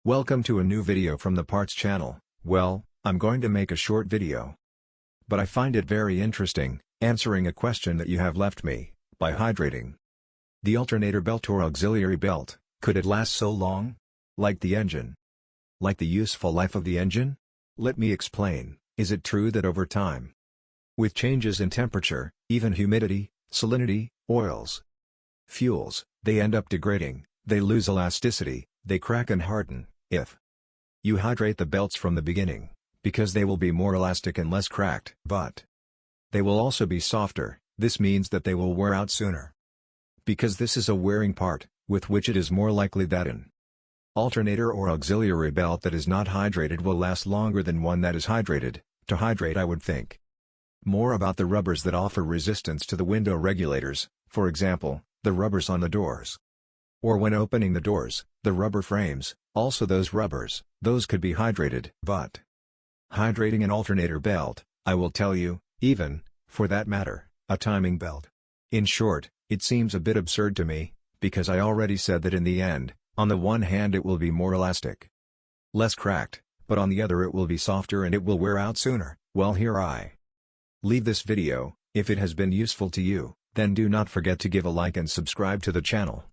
Welcome to a new video from the Parts channel. Well, I'm going to make a short video, but I find it very interesting, answering a question that you have left me, by hydrating the alternator belt or auxiliary belt. Could it last so long? Like the engine? Like the useful life of the engine? Let me explain. Is it true that over time, with changes in temperature, even humidity, salinity, oils, fuels, they end up degrading, they lose elasticity, they crack and harden, if you hydrate the belts from the beginning, because they will be more elastic and less cracked. But they will also be softer. This means that they will wear out sooner, because this is a wearing part, with which it is more likely that an alternator or auxiliary belt that is not hydrated will last longer than one that is hydrated. To hydrate, I would think more about the rubbers that offer resistance to the window regulators, for example, the rubbers on the doors, or when opening the doors, the rubber frames. Also those rubbers, those could be hydrated. But hydrating an alternator belt, I will tell you, even, for that matter, a timing belt. In short, it seems a bit absurd to me, because I already said that in the end, on the one hand it will be more elastic, less cracked, but on the other it will be softer and it will wear out sooner. Well, here I leave this video. If it has been useful to you, then do not forget to give a like and subscribe to the channel.